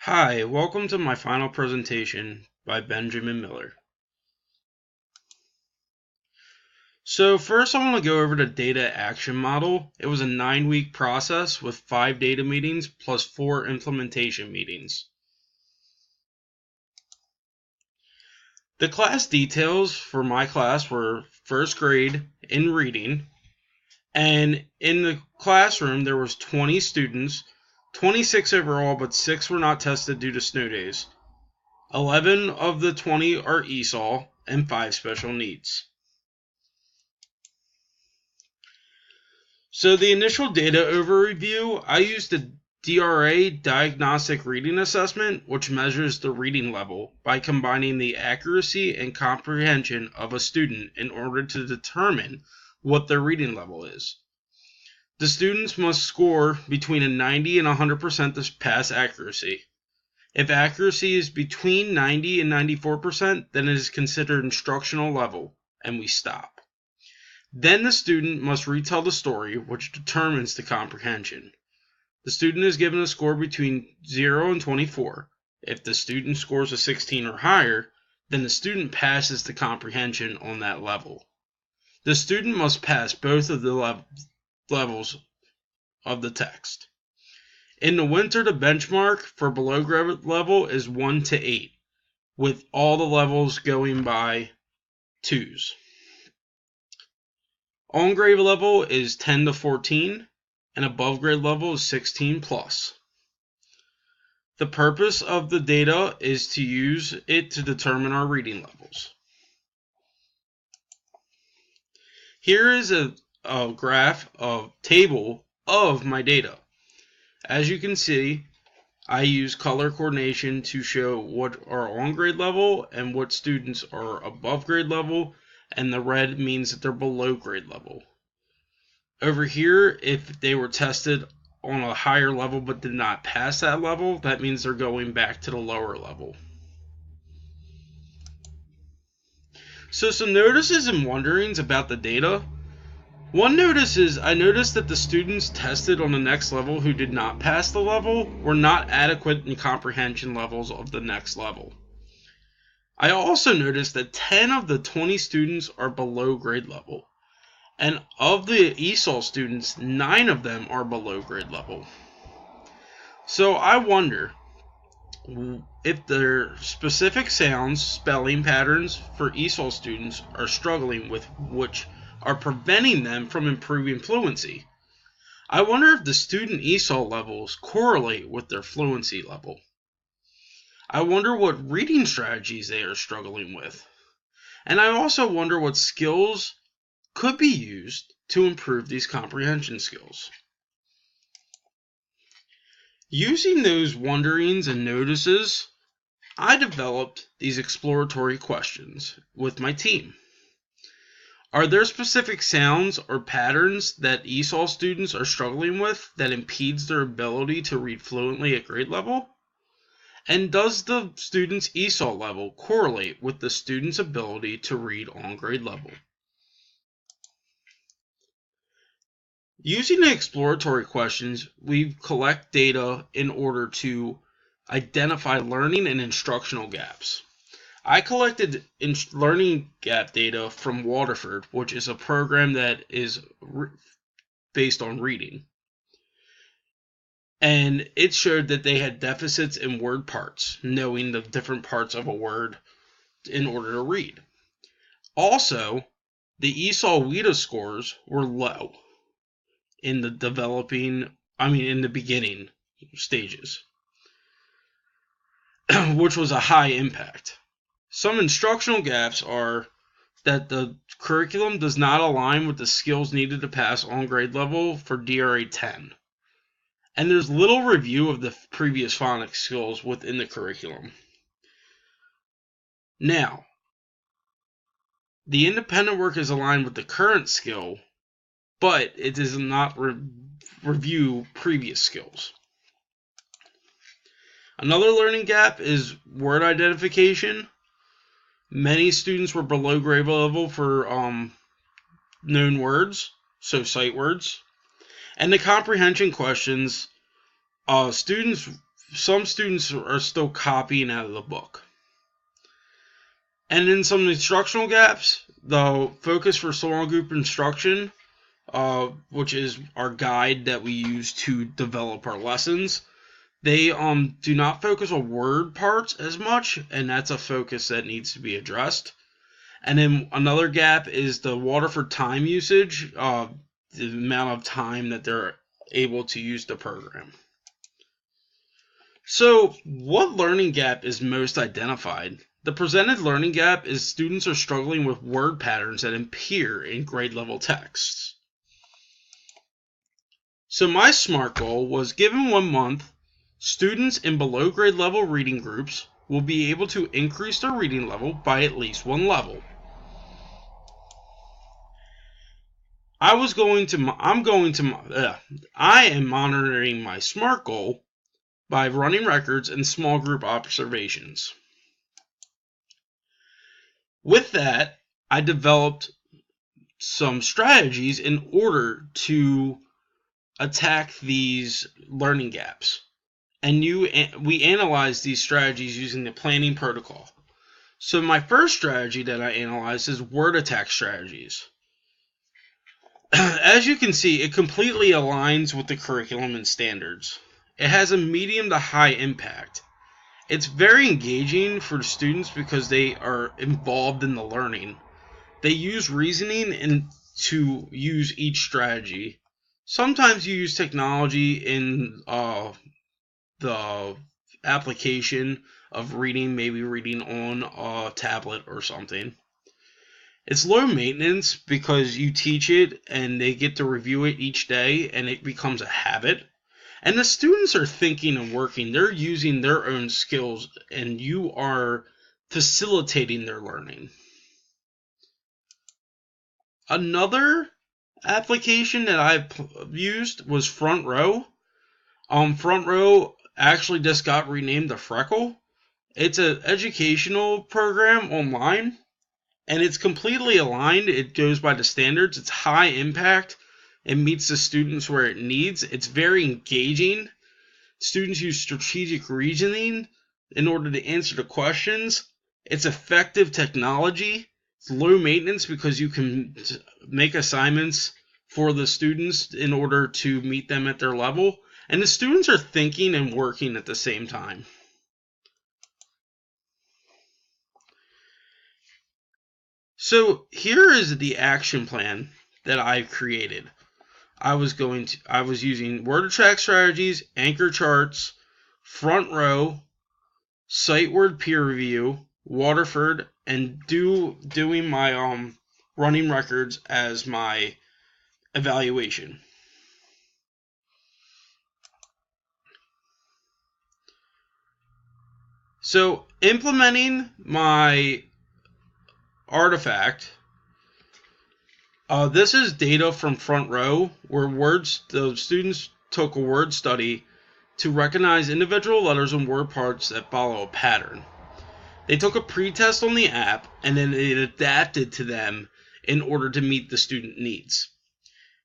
Hi, welcome to my final presentation by Benjamin Miller. So first I want to go over the data action model. It was a 9-week process with 5 data meetings plus 4 implementation meetings. The class details for my class were first grade in reading, and in the classroom there was 20 students, 26 overall, but 6 were not tested due to snow days. 11 of the 20 are ESOL and 5 special needs. So the initial data overview, I used the DRA diagnostic reading assessment, which measures the reading level by combining the accuracy and comprehension of a student in order to determine what their reading level is. The students must score between a 90 and 100% to pass accuracy. If accuracy is between 90 and 94%, then it is considered instructional level, and we stop. Then the student must retell the story, which determines the comprehension. The student is given a score between 0 and 24. If the student scores a 16 or higher, then the student passes the comprehension on that level. The student must pass both of the levels of the text. In the winter, the benchmark for below grade level is 1 to 8, with all the levels going by 2s. On grade level is 10 to 14, and above grade level is 16 plus. The purpose of the data is to use it to determine our reading levels. Here is a graph of table of my data. As you can see, I use color coordination to show what are on grade level and what students are above grade level, and the red means that they're below grade level. Over here, if they were tested on a higher level but did not pass that level, that means they're going back to the lower level. So some notices and wonderings about the data. One notice is I noticed that the students tested on the next level who did not pass the level were not adequate in comprehension levels of the next level. I also noticed that 10 of the 20 students are below grade level, and of the ESOL students, 9 of them are below grade level. So I wonder if there are specific sounds, spelling patterns for ESOL students are struggling with, which are preventing them from improving fluency. I wonder if the student ESOL levels correlate with their fluency level. I wonder what reading strategies they are struggling with. And I also wonder what skills could be used to improve these comprehension skills. Using those wonderings and notices, I developed these exploratory questions with my team. Are there specific sounds or patterns that ESOL students are struggling with that impedes their ability to read fluently at grade level? And does the student's ESOL level correlate with the student's ability to read on grade level? Using the exploratory questions, we collect data in order to identify learning and instructional gaps. I collected learning gap data from Waterford, which is a program that is based on reading. And it showed that they had deficits in word parts, knowing the different parts of a word in order to read. Also, the ESOL WIDA scores were low in the beginning stages, which was a high impact. Some instructional gaps are that the curriculum does not align with the skills needed to pass on grade level for DRA 10. And there's little review of the previous phonics skills within the curriculum. Now, the independent work is aligned with the current skill, but it does not review previous skills. Another learning gap is word identification. Many students were below grade level for known words, so sight words. And the comprehension questions, students some students are still copying out of the book. And in some instructional gaps, the focus for small group instruction, which is our guide that we use to develop our lessons, they do not focus on word parts as much, and that's a focus that needs to be addressed. And then another gap is the Waterford time usage, the amount of time that they're able to use the program. So, what learning gap is most identified? The presented learning gap is students are struggling with word patterns that appear in grade level texts. So my SMART goal was, given 1 month, students in below grade level reading groups will be able to increase their reading level by at least 1 level. I am monitoring my SMART goal by running records and small group observations. With that, I developed some strategies in order to attack these learning gaps. And we analyzed these strategies using the planning protocol. So my first strategy that I analyzed is word attack strategies. As you can see, it completely aligns with the curriculum and standards. It has a medium to high impact. It's very engaging for students because they are involved in the learning. They use reasoning to use each strategy. Sometimes you use technology in the application of reading, maybe reading on a tablet or something. It's low maintenance because you teach it and they get to review it each day and it becomes a habit. And the students are thinking and working. They're using their own skills and you are facilitating their learning. Another application that I've used was Front Row. Front Row actually just got renamed to Freckle. It's an educational program online, and it's completely aligned. It goes by the standards. It's high impact. It meets the students where it needs. It's very engaging. Students use strategic reasoning in order to answer the questions. It's effective technology. It's low maintenance because you can make assignments for the students in order to meet them at their level. And the students are thinking and working at the same time. So here is the action plan that I've created. I was using word attack strategies, anchor charts, Front Row, sight word peer review, Waterford, and doing my running records as my evaluation. So implementing my artifact, this is data from Front Row where the students took a word study to recognize individual letters and word parts that follow a pattern. They took a pretest on the app and then it adapted to them in order to meet the student needs.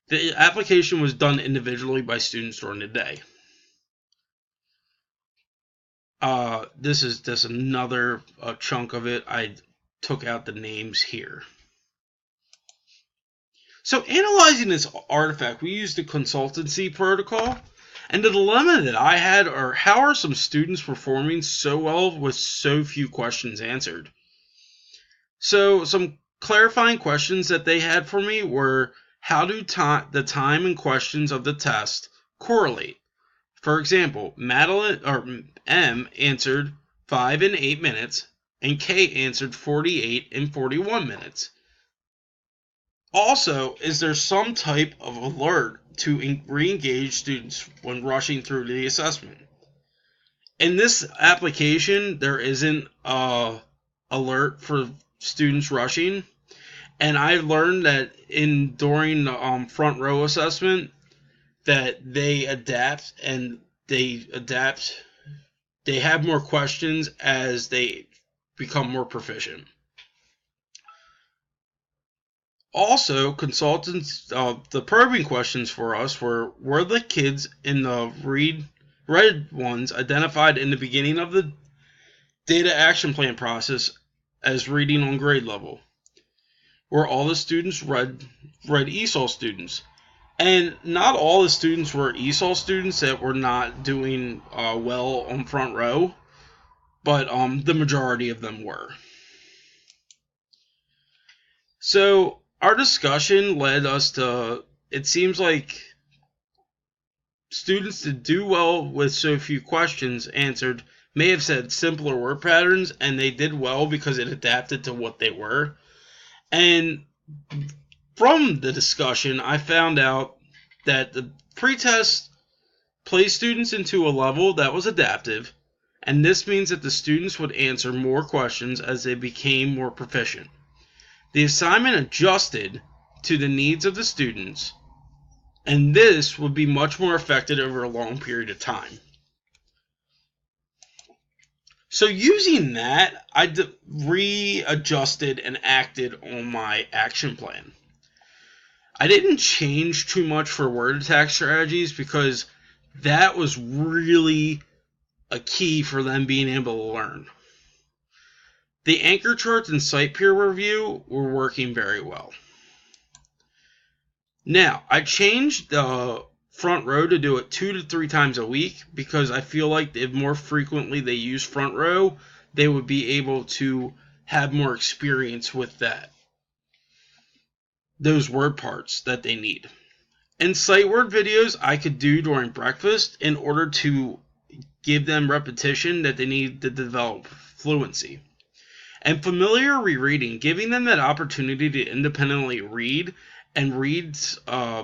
The application was done individually by students during the day. This is just another chunk of it. I took out the names here. So analyzing this artifact, we used the consultancy protocol. And the dilemma that I had are, how are some students performing so well with so few questions answered? So some clarifying questions that they had for me were, how do the time and questions of the test correlate? For example, M answered 5 and 8 minutes, and K answered 48 and 41 minutes. Also, is there some type of alert to re-engage students when rushing through the assessment? In this application, there isn't an alert for students rushing, and I learned that during the Front Row assessment that they adapt and they have more questions as they become more proficient. Also, consultants, the probing questions for us were the kids in the read red ones identified in the beginning of the data action plan process as reading on grade level, where all the students read ESOL students. And not all the students were ESOL students that were not doing well on front row, but the majority of them were. So our discussion led us to, it seems like students that do well with so few questions answered may have said simpler word patterns, and they did well because it adapted to what they were. And from the discussion, I found out that the pretest placed students into a level that was adaptive, and this means that the students would answer more questions as they became more proficient. The assignment adjusted to the needs of the students, and this would be much more effective over a long period of time. So using that, I readjusted and acted on my action plan. I didn't change too much for word attack strategies because that was really a key for them being able to learn. The anchor charts and site peer review were working very well. Now, I changed the front row to do it 2 to 3 times a week because I feel like if more frequently they use front row, they would be able to have more experience with those word parts that they need. And sight word videos I could do during breakfast in order to give them repetition that they need to develop fluency. And familiar rereading, giving them that opportunity to independently read and read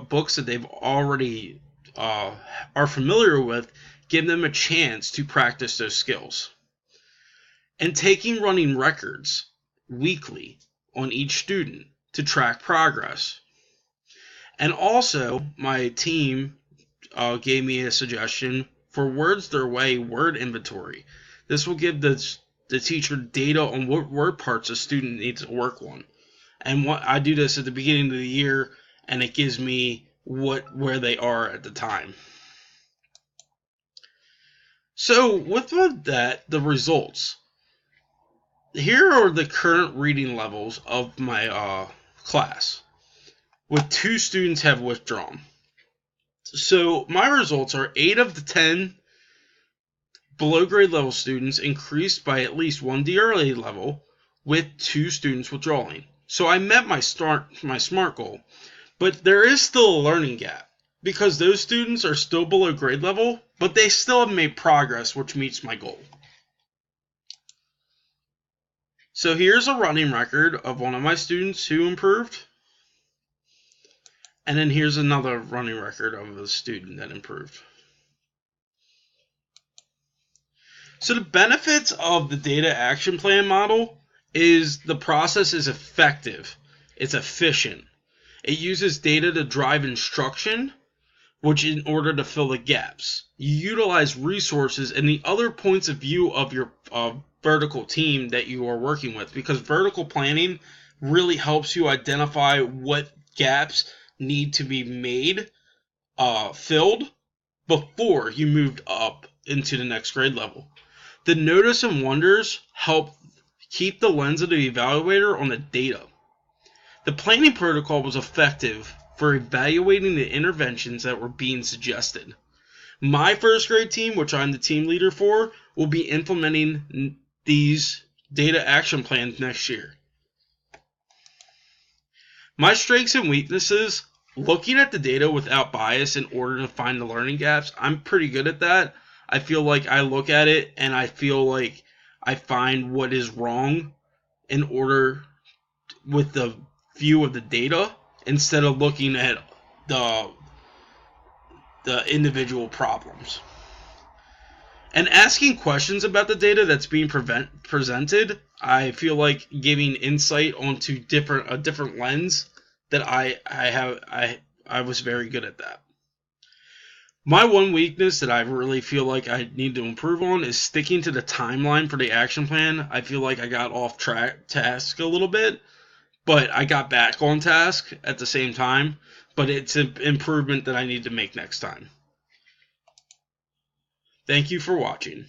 books that they've already are familiar with, give them a chance to practice those skills. And taking running records weekly on each student to track progress. And also, my team gave me a suggestion for Words Their Way word inventory. This will give the teacher data on what word parts a student needs to work on. And I do this at the beginning of the year, and it gives me where they are at the time. So with that, the results. Here are the current reading levels of my class, with 2 students have withdrawn. So my results are 8 of the 10 below grade level students increased by at least 1 DRA level, with 2 students withdrawing. So I met my SMART goal, but there is still a learning gap because those students are still below grade level, but they still have made progress, which meets my goal. So here's a running record of one of my students who improved. And then here's another running record of a student that improved. So the benefits of the data action plan model is the process is effective. It's efficient. It uses data to drive instruction, which in order to fill the gaps. You utilize resources and the other points of view of your vertical team that you are working with, because vertical planning really helps you identify what gaps need to be filled before you moved up into the next grade level. The notice and wonders help keep the lens of the evaluator on the data. The planning protocol was effective for evaluating the interventions that were being suggested. My first grade team, which I'm the team leader for, will be implementing these data action plans next year. My strengths and weaknesses, looking at the data without bias in order to find the learning gaps, I'm pretty good at that. I feel like I look at it and I feel like I find what is wrong in order with the view of the data instead of looking at the individual problems. And asking questions about the data that's being presented, I feel like giving insight onto a different lens that I was very good at that. My one weakness that I really feel like I need to improve on is sticking to the timeline for the action plan. I feel like I got off task a little bit, but I got back on task at the same time. But it's an improvement that I need to make next time. Thank you for watching.